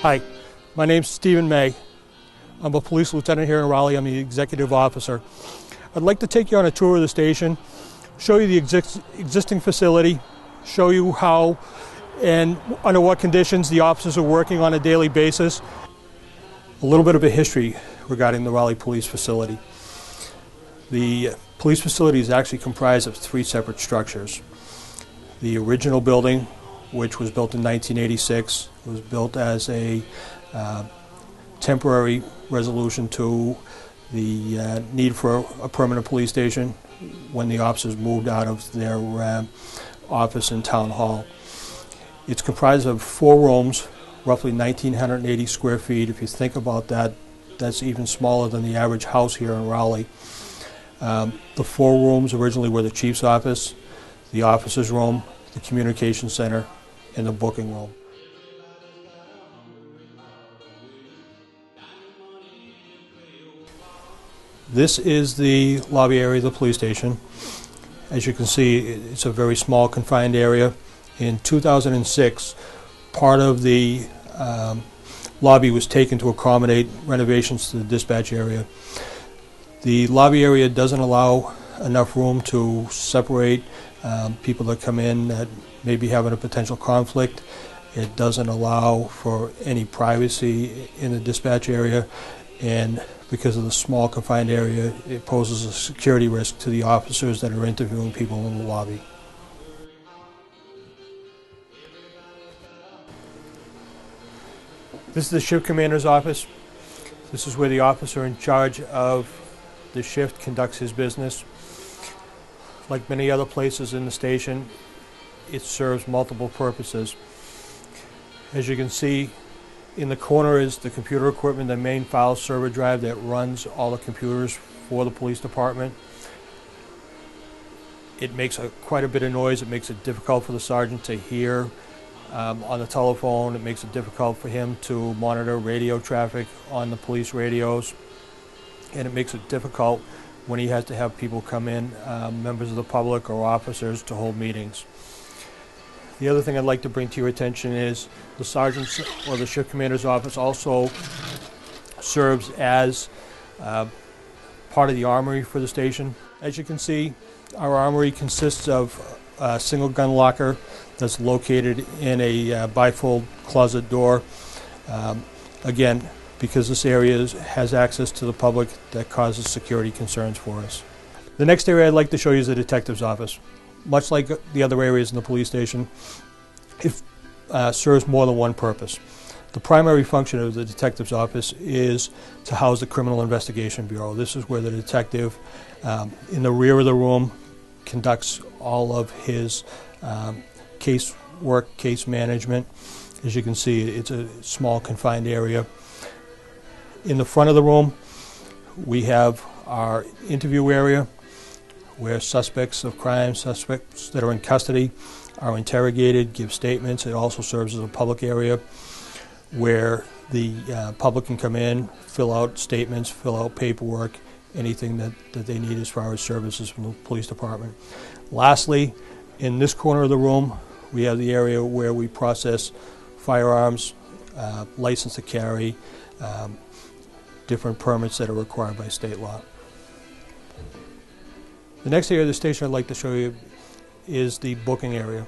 Hi, my name's Stephen May. I'm a police lieutenant here in Raleigh. I'm the executive officer. I'd like to take you on a tour of the station, show you the existing facility, show you how and under what conditions the officers are working on a daily basis. A little bit of a history regarding the Raleigh Police Facility. The police facility is actually comprised of three separate structures. The original building, which was built in 1986, was built as a temporary resolution to the need for a permanent police station when the officers moved out of their office in Town Hall. It's comprised of 4 rooms, roughly 1,980 square feet. If you think about that, that's even smaller than the average house here in Raleigh. The 4 rooms originally were the chief's office, the officer's room, the communication center, and the booking room. This is the lobby area of the police station. As you can see, it's a very small confined area. In 2006, part of the lobby was taken to accommodate renovations to the dispatch area. The lobby area doesn't allow enough room to separate people that come in that may be having a potential conflict. It doesn't allow for any privacy in the dispatch area, and because of the small confined area, it poses a security risk to the officers that are interviewing people in the lobby. This is the shift commander's office. This is where the officer in charge of the shift conducts his business. Like many other places in the station, it serves multiple purposes. As you can see, in the corner is the computer equipment, the main file server drive that runs all the computers for the police department. It makes quite a bit of noise. It makes it difficult for the sergeant to hear on the telephone. It makes it difficult for him to monitor radio traffic on the police radios. And it makes it difficult when he has to have people come in, members of the public or officers, to hold meetings. The other thing I'd like to bring to your attention is the sergeant's or the shift commander's office also serves as part of the armory for the station. As you can see, our armory consists of a single gun locker that's located in a bifold closet door. Again, because this area has access to the public, that causes security concerns for us. The next area I'd like to show you is the detective's office. Much like the other areas in the police station, it serves more than one purpose. The primary function of the detective's office is to house the Criminal Investigation Bureau. This is where the detective, in the rear of the room, conducts all of his case work, case management. As you can see, it's a small confined area. In the front of the room, we have our interview area, where suspects of crime, suspects that are in custody, are interrogated, give statements. It also serves as a public area where the public can come in, fill out statements, fill out paperwork, anything that they need as far as services from the police department. Lastly, in this corner of the room, we have the area where we process firearms, license to carry, different permits that are required by state law. The next area of the station I'd like to show you is the booking area.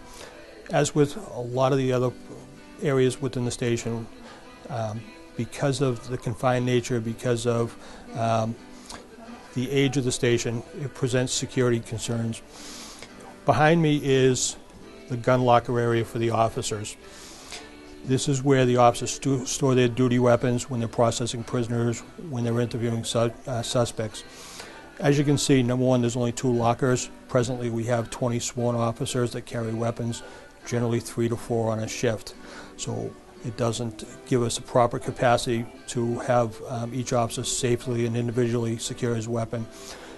As with a lot of the other areas within the station, because of the confined nature, because of the age of the station, it presents security concerns. Behind me is the gun locker area for the officers. This is where the officers store their duty weapons when they're processing prisoners, when they're interviewing suspects. As you can see, number one, there's only 2 lockers. Presently, we have 20 sworn officers that carry weapons, generally 3 to 4 on a shift. So it doesn't give us a proper capacity to have each officer safely and individually secure his weapon.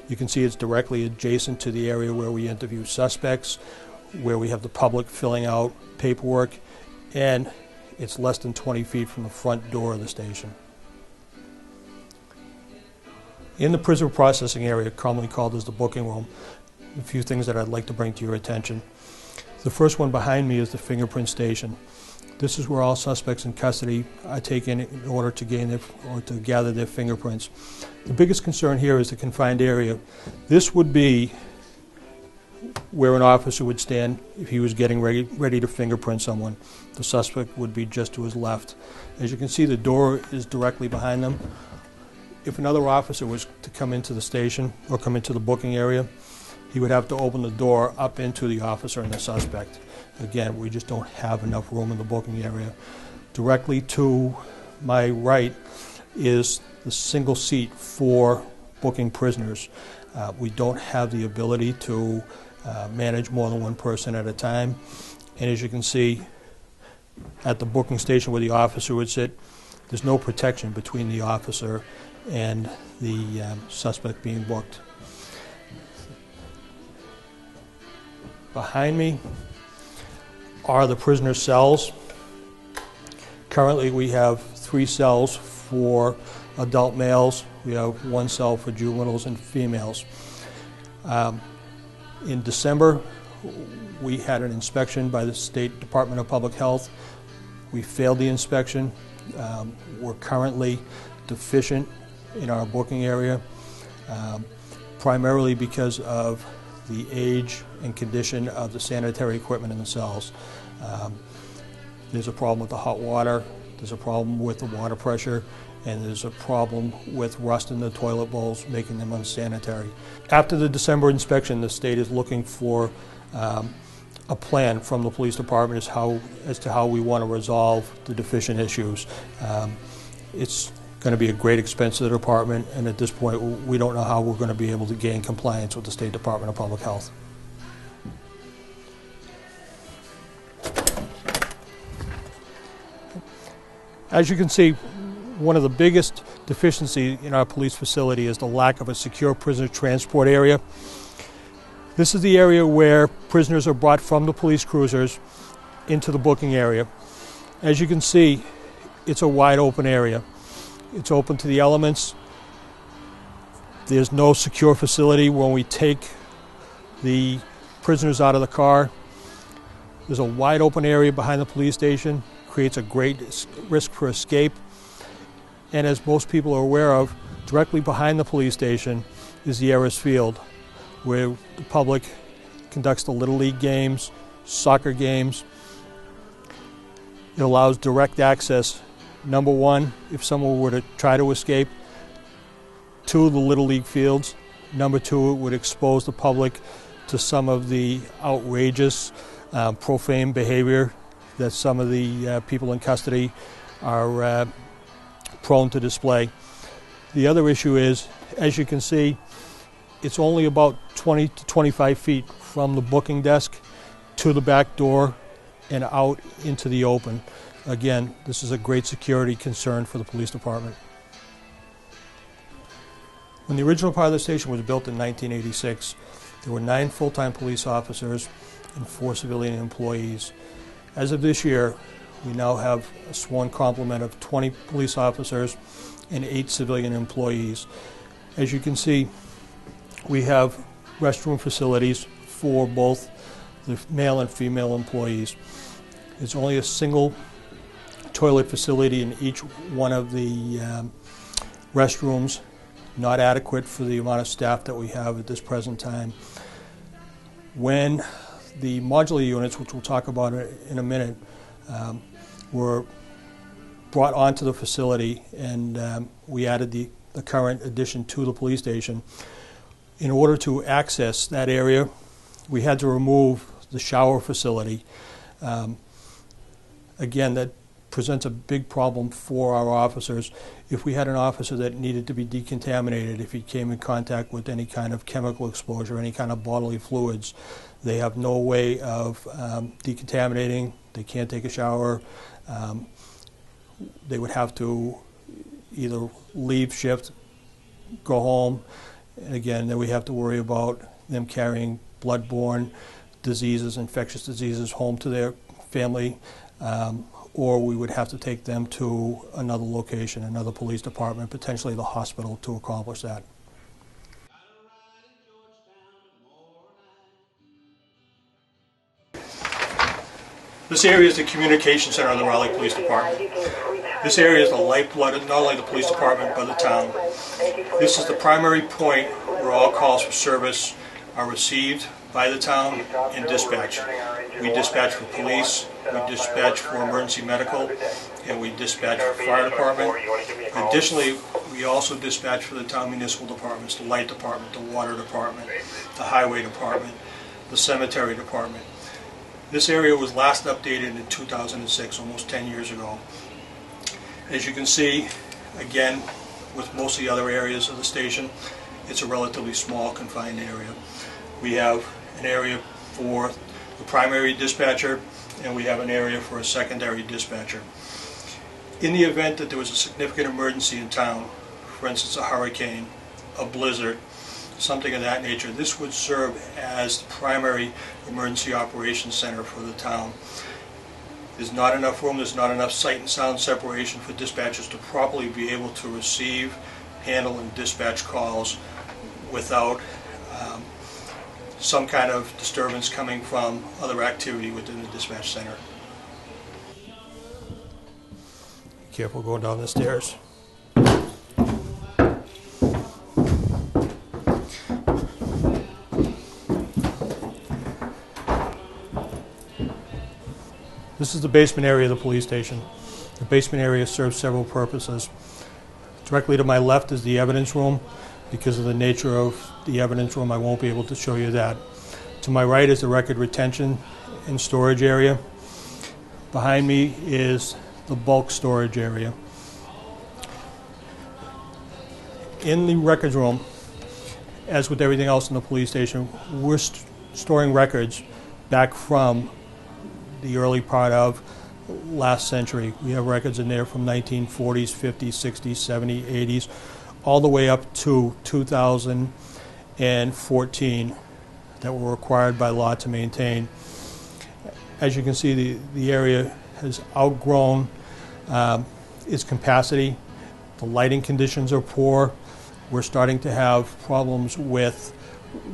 You can see it's directly adjacent to the area where we interview suspects, where we have the public filling out paperwork, and it's less than 20 feet from the front door of the station. In the prisoner processing area, commonly called as the booking room, a few things that I'd like to bring to your attention. The first one behind me is the Fingerprint Station. This is where all suspects in custody are taken in order to to gather their fingerprints. The biggest concern here is the confined area. This would be where an officer would stand if he was getting ready to fingerprint someone. The suspect would be just to his left. As you can see, the door is directly behind them. If another officer was to come into the station or come into the booking area, he would have to open the door up into the officer and the suspect. Again, we just don't have enough room in the booking area. Directly to my right is the single seat for booking prisoners. We don't have the ability to manage more than one person at a time. And as you can see, at the booking station where the officer would sit, there's no protection between the officer and the suspect being booked. Behind me are the prisoner cells. Currently we have 3 cells for adult males. We have 1 cell for juveniles and females. In December, we had an inspection by the State Department of Public Health. We failed the inspection. We're currently deficient in our booking area, primarily because of the age and condition of the sanitary equipment in the cells. There's a problem with the hot water, there's a problem with the water pressure, and there's a problem with rust in the toilet bowls, making them unsanitary. After the December inspection, the state is looking for a plan from the police department as to how we want to resolve the deficient issues. It's going to be a great expense to the department, and at this point we don't know how we're going to be able to gain compliance with the State Department of Public Health. As you can see, one of the biggest deficiencies in our police facility is the lack of a secure prisoner transport area. This is the area where prisoners are brought from the police cruisers into the booking area. As you can see, it's a wide open area. It's open to the elements. There's no secure facility when we take the prisoners out of the car. There's a wide open area behind the police station, creates a great risk for escape. And as most people are aware of, directly behind the police station is the Ayers Field, where the public conducts the Little League games, soccer games. It allows direct access, number one, if someone were to try to escape, to the Little League fields. Number two, it would expose the public to some of the outrageous, profane behavior that some of the people in custody are prone to display. The other issue is, as you can see, it's only about 20 to 25 feet from the booking desk to the back door and out into the open. Again, this is a great security concern for the police department. When the original part of the station was built in 1986, there were 9 full-time police officers and 4 civilian employees. As of this year, we now have a sworn complement of 20 police officers and 8 civilian employees. As you can see, we have restroom facilities for both the male and female employees. There's only a single toilet facility in each one of the restrooms, not adequate for the amount of staff that we have at this present time. When the modular units, which we'll talk about in a minute, were brought onto the facility, and we added the current addition to the police station. In order to access that area, we had to remove the shower facility. Again, that presents a big problem for our officers. If we had an officer that needed to be decontaminated, if he came in contact with any kind of chemical exposure, any kind of bodily fluids, they have no way of decontaminating. They can't take a shower. They would have to either leave shift, go home, and again, then we have to worry about them carrying bloodborne diseases, infectious diseases home to their family, or we would have to take them to another location, another police department, potentially the hospital, to accomplish that. This area is the communication center of the Raleigh Police Department. This area is the lifeblood of not only the police department but the town. This is the primary point where all calls for service are received by the town and dispatched. We dispatch for police, we dispatch for emergency medical, and we dispatch for fire department. Additionally, we also dispatch for the town municipal departments, the light department, the water department, the highway department, the cemetery department. This area was last updated in 2006, almost 10 years ago. As you can see, again, with most of the other areas of the station, it's a relatively small, confined area. We have an area for the primary dispatcher, and we have an area for a secondary dispatcher. In the event that there was a significant emergency in town, for instance a hurricane, a blizzard, something of that nature, this would serve as the primary emergency operations center for the town. There's not enough room, there's not enough sight and sound separation for dispatchers to properly be able to receive, handle, and dispatch calls without some kind of disturbance coming from other activity within the dispatch center. Careful going down the stairs. This is the basement area of the police station. The basement area serves several purposes. Directly to my left is the evidence room. Because of the nature of the evidence room, I won't be able to show you that. To my right is the record retention and storage area. Behind me is the bulk storage area. In the records room, as with everything else in the police station, we're storing records back from the early part of last century. We have records in there from 1940s, 50s, 60s, 70s, 80s, all the way up to 2014 that were required by law to maintain. As you can see, the area has outgrown its capacity. The lighting conditions are poor. We're starting to have problems with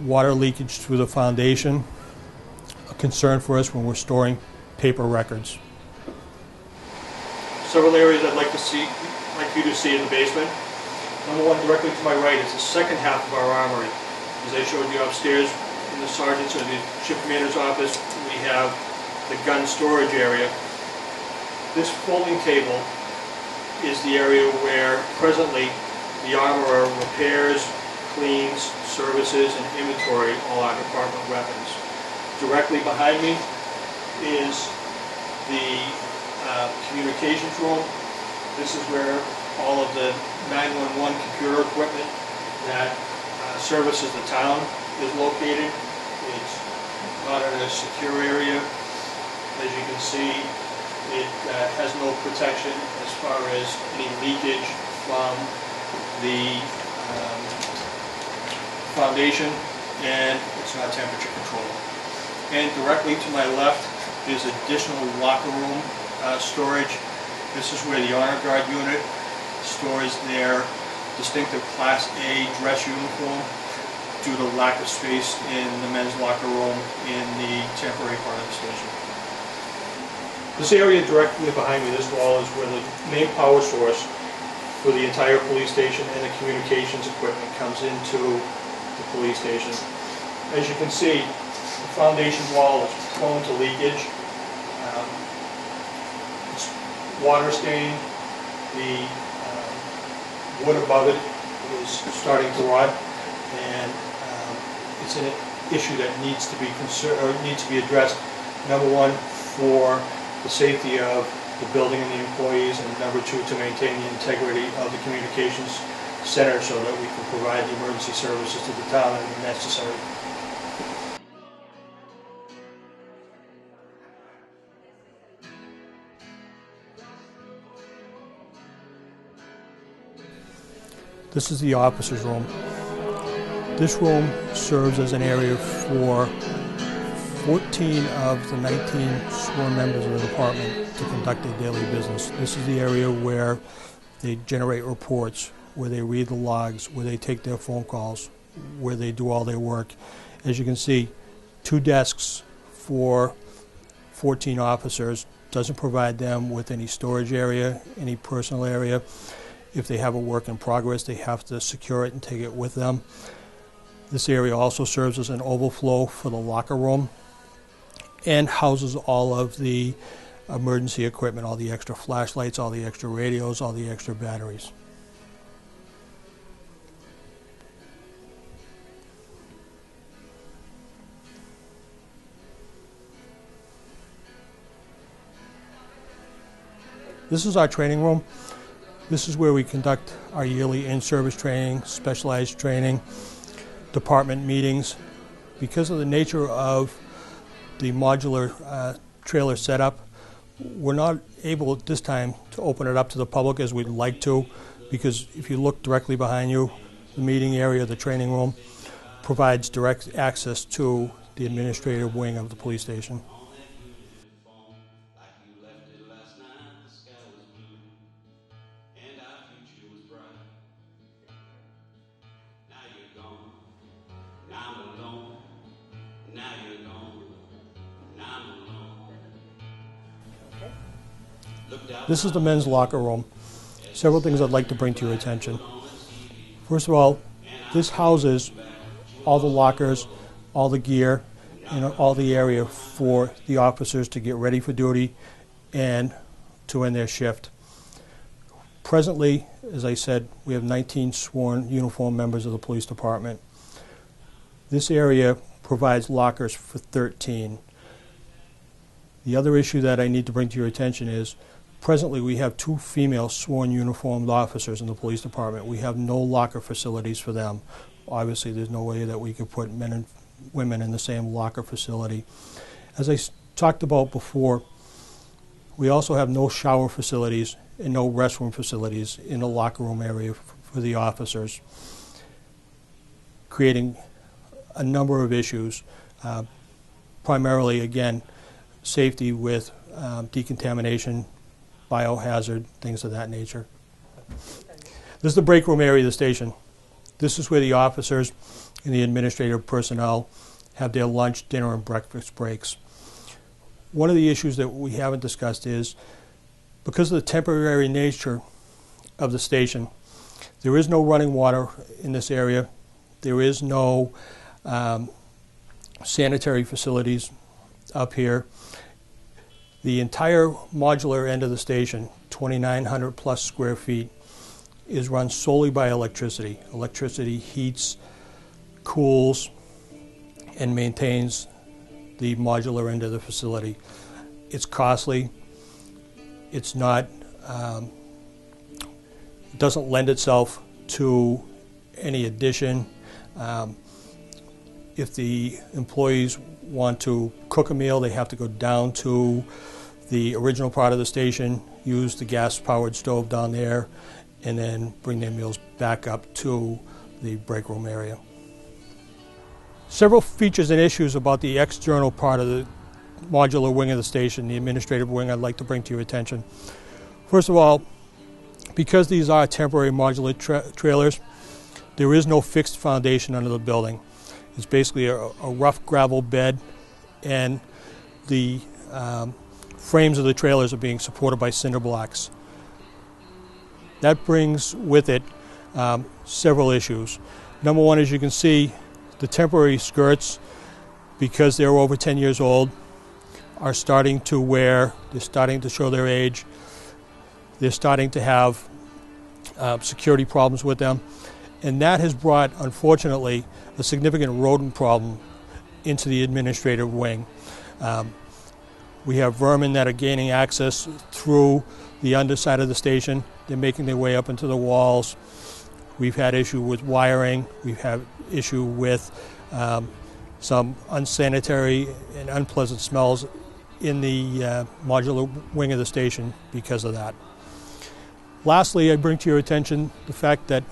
water leakage through the foundation, a concern for us when we're storing paper records. Several areas I'd like you to see in the basement. Number one, directly to my right, is the second half of our armory. As I showed you upstairs in the sergeant's or the shift commander's office, we have the gun storage area. This folding table is the area where presently the armorer repairs, cleans, services, and inventory all our department weapons. Directly behind me is the communications room. This is where all of the 911 computer equipment that services the town is located. It's not in a secure area. As you can see, it has no protection as far as any leakage from the foundation, and it's not temperature controlled. And directly to my left is additional locker room storage. This is where the honor guard unit stores their distinctive Class A dress uniform due to lack of space in the men's locker room in the temporary part of the station. This area directly behind me, this wall, is where the main power source for the entire police station and the communications equipment comes into the police station. As you can see, the foundation wall is prone to leakage. It's water stained. The wood above it is starting to rot, and it's an issue that needs to be addressed. Number one, for the safety of the building and the employees, and number two, to maintain the integrity of the communications center so that we can provide the emergency services to the town when necessary. This is the officers' room. This room serves as an area for 14 of the 19 sworn members of the department to conduct their daily business. This is the area where they generate reports, where they read the logs, where they take their phone calls, where they do all their work. As you can see, 2 desks for 14 officers, doesn't provide them with any storage area, any personal area. If they have a work in progress, they have to secure it and take it with them. This area also serves as an overflow for the locker room and houses all of the emergency equipment, all the extra flashlights, all the extra radios, all the extra batteries. This is our training room. This is where we conduct our yearly in-service training, specialized training, department meetings. Because of the nature of the modular trailer setup, we're not able at this time to open it up to the public as we'd like to, because if you look directly behind you, the meeting area, the training room, provides direct access to the administrative wing of the police station. This is the men's locker room. Several things I'd like to bring to your attention. First of all, this houses all the lockers, all the gear, and all the area for the officers to get ready for duty and to end their shift. Presently, as I said, we have 19 sworn uniformed members of the police department. This area provides lockers for 13. The other issue that I need to bring to your attention is presently we have 2 female sworn uniformed officers in the police department. We have no locker facilities for them. Obviously there's no way that we could put men and women in the same locker facility. As I talked about before, we also have no shower facilities and no restroom facilities in the locker room area for the officers, creating a number of issues, primarily, again, safety with decontamination, biohazard, things of that nature. This is the break room area of the station. This is where the officers and the administrative personnel have their lunch, dinner, and breakfast breaks. One of the issues that we haven't discussed is, because of the temporary nature of the station, there is no running water in this area. There is no sanitary facilities up here. The entire modular end of the station, 2,900 plus square feet, is run solely by electricity. Electricity heats, cools, and maintains the modular end of the facility. It's costly. It's not, it doesn't lend itself to any addition. If the employees want to cook a meal, they have to go down to the original part of the station, use the gas-powered stove down there, and then bring their meals back up to the break room area. Several features and issues about the external part of the modular wing of the station, the administrative wing, I'd like to bring to your attention. First of all, because these are temporary modular trailers, there is no fixed foundation under the building. It's basically a rough gravel bed, and the frames of the trailers are being supported by cinder blocks. That brings with it several issues. Number one, as you can see, the temporary skirts, because they're over 10 years old, are starting to wear, they're starting to show their age, they're starting to have security problems with them, and that has brought, unfortunately, a significant rodent problem into the administrative wing. We have vermin that are gaining access through the underside of the station. They're making their way up into the walls. We've had issue with wiring. We've had issue with some unsanitary and unpleasant smells in the modular wing of the station because of that. Lastly, I bring to your attention the fact that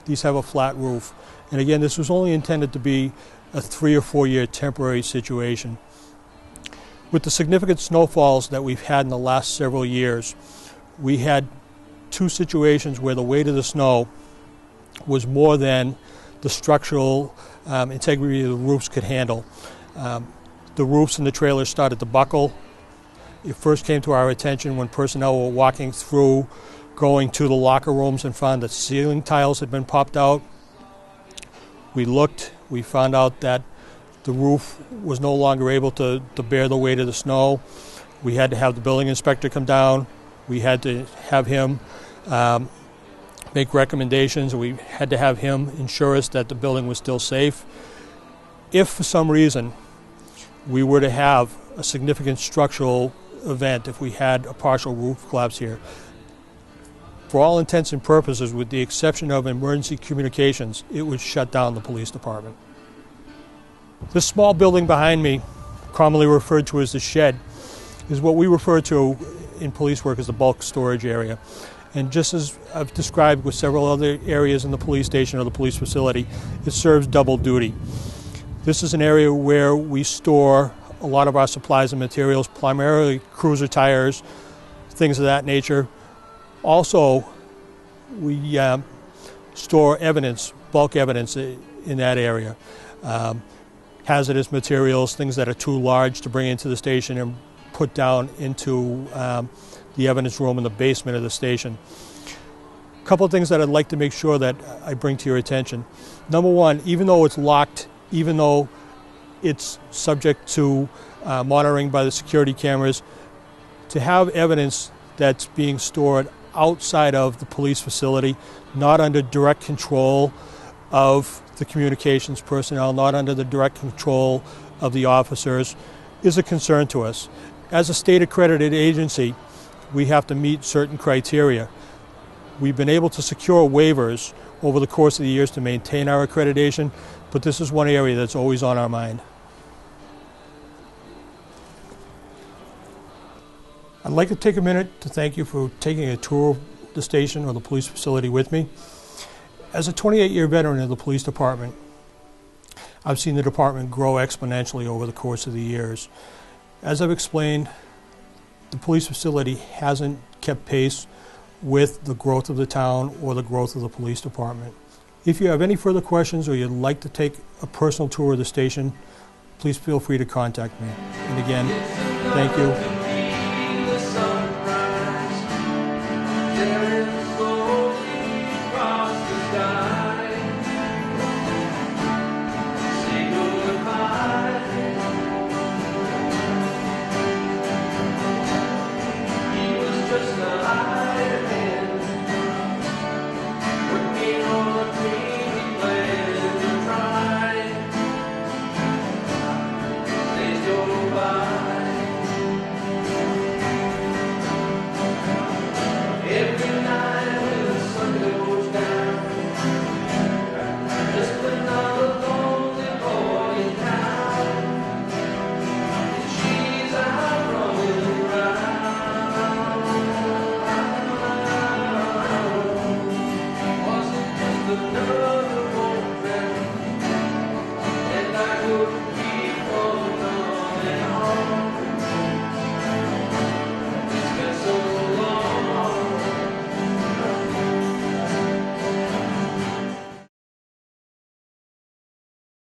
these have a flat roof. And again, this was only intended to be a 3 or 4 year temporary situation. With the significant snowfalls that we've had in the last several years, we had 2 situations where the weight of the snow was more than the structural integrity of the roofs could handle. The roofs in the trailers started to buckle, It first came to our attention when personnel were walking through, going to the locker rooms and found that ceiling tiles had been popped out. We looked, we found out that the roof was no longer able to bear the weight of the snow. We had to have the building inspector come down. We had to have him make recommendations. We had to have him ensure us that the building was still safe. If for some reason we were to have a significant structural event, if we had a partial roof collapse here, for all intents and purposes, with the exception of emergency communications, it would shut down the police department. This small building behind me, commonly referred to as the shed, is what we refer to in police work as the bulk storage area. And just as I've described with several other areas in the police station or the police facility, it serves double duty. This is an area where we store a lot of our supplies and materials, primarily cruiser tires, things of that nature. Also, we store evidence, bulk evidence in that area. Hazardous materials, things that are too large to bring into the station and put down into the evidence room in the basement of the station. A couple of things that I'd like to make sure that I bring to your attention. Number one, even though it's locked, even though it's subject to monitoring by the security cameras, to have evidence that's being stored outside of the police facility, not under direct control of the communications personnel, not under the direct control of the officers, is a concern to us. As a state accredited agency, we have to meet certain criteria. We've been able to secure waivers over the course of the years to maintain our accreditation, but this is one area that's always on our mind. I'd like to take a minute to thank you for taking a tour of the station or the police facility with me. As a 28-year veteran of the police department, I've seen the department grow exponentially over the course of the years. As I've explained, the police facility hasn't kept pace with the growth of the town or the growth of the police department. If you have any further questions or you'd like to take a personal tour of the station, please feel free to contact me. And again, thank you.